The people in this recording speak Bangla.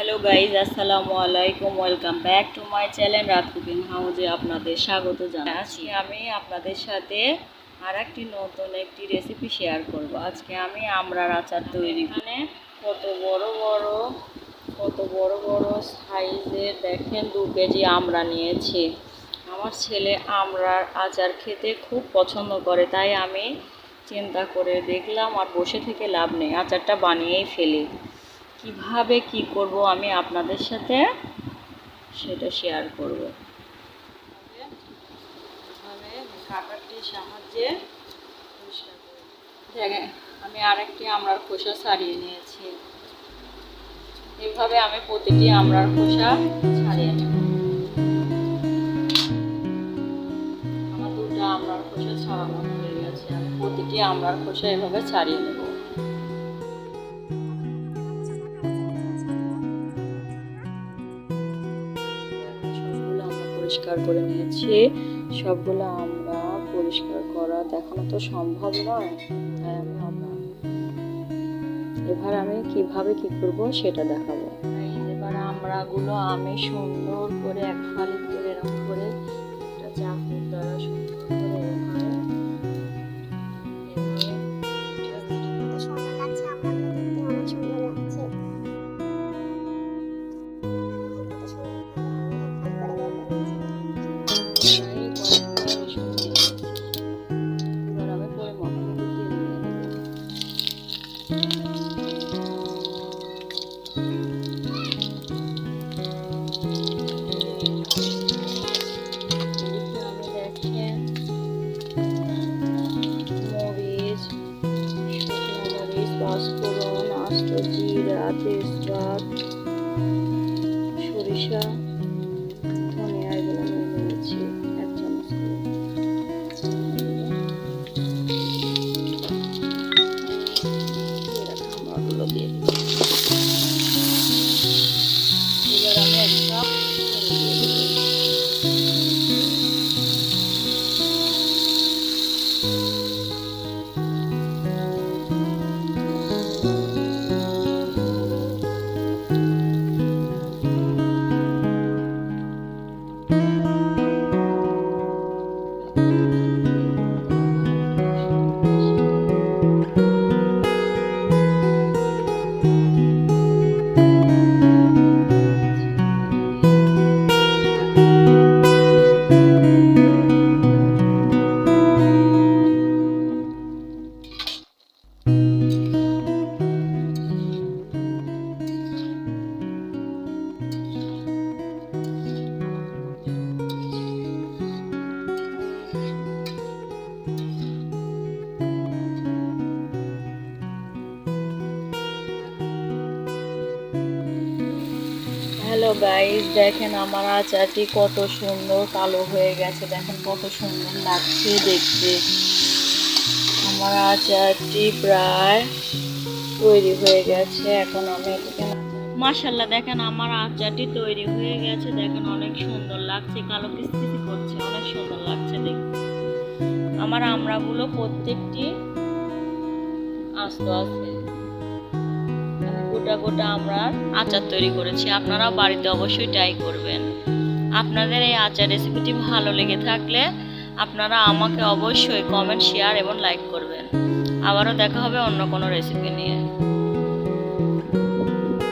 হ্যালো গাইজ, আসসালামু আলাইকুম। Welcome back to my channel রাত কুকিং হাউজে আপনাদের স্বাগত জানাচ্ছি। আমি আপনাদের সাথে আর নতুন একটি রেসিপি শেয়ার করব। আজকে আমি আমড়ার আচার তৈরি। এখানে কত বড় বড় সাইজের দেখেন 2 কেজি আমড়া নিয়েছি। আমার ছেলে আমড়ার আচার খেতে খুব পছন্দ করে, তাই আমি চিন্তা করে দেখলাম আর বসে থেকে লাভ নেই, আচারটা বানিয়েই ফেলি। কিভাবে কি করব আমি আপনাদের সাথে সেটা শেয়ার করব। কাটারটির সাহায্যে পরিষ্কার করে দেখেন, আমি আরেকটি আমড়ার খোসা ছাড়িয়ে নিয়েছি। এভাবে আমি প্রতিটি আমড়ার খোসা ছাড়িয়ে নেব। আমার 2টা আমড়ার খোসা ছাড়ানো হয়ে গেছে। আমি প্রতিটি আমড়ার খোসা এভাবে ছাড়িয়ে নেব। পরিষ্কার করে নিয়েছি। সবগুলো আমরা পরিষ্কার করা দেখানো তো সম্ভব নয়, তাই এবার আমি কিভাবে কি করব সেটা দেখাবো। এবার আমড়াগুলো আমি সুন্দর করে এক ফালি করে এরকম করে একটা চাকুর দ্বারা সুন্দর করে পাঁচফোড়ন, আস্ত জিরা, তেজপাত, সরিষা, ধনিয়া এগুলো নিয়ে নিয়েছি 1 চামচ করে। আমড়াগুলো দিয়ে দিই। এবার আমি একটা হ্যালো গাইস, দেখেন আমার আচারটি কত সুন্দর কালো হয়ে গেছে। দেখেন কত সুন্দর লাগছে দেখতে। আমার আচারটি প্রায় তৈরি হয়ে গেছে। এখন আমি এটাকে মাশাআল্লাহ, দেখেন আমার আচারটি তৈরি হয়ে গেছে। দেখেন অনেক সুন্দর লাগছে, কালো কিসকিসি করছে, অনেক সুন্দর লাগছে দেখতে। আমার আমড়াগুলো প্রত্যেকটি আস্ত আছে। গোটা গোটা আমরা আচার তৈরি করেছি। আপনারাও বাড়িতে অবশ্যই ট্রাই করবেন। আপনাদের এই আচার রেসিপিটি ভালো লেগে থাকলে আপনারা আমাকে অবশ্যই কমেন্ট, শেয়ার এবং লাইক করবেন। আবারও দেখা হবে অন্য কোনো রেসিপি নিয়ে।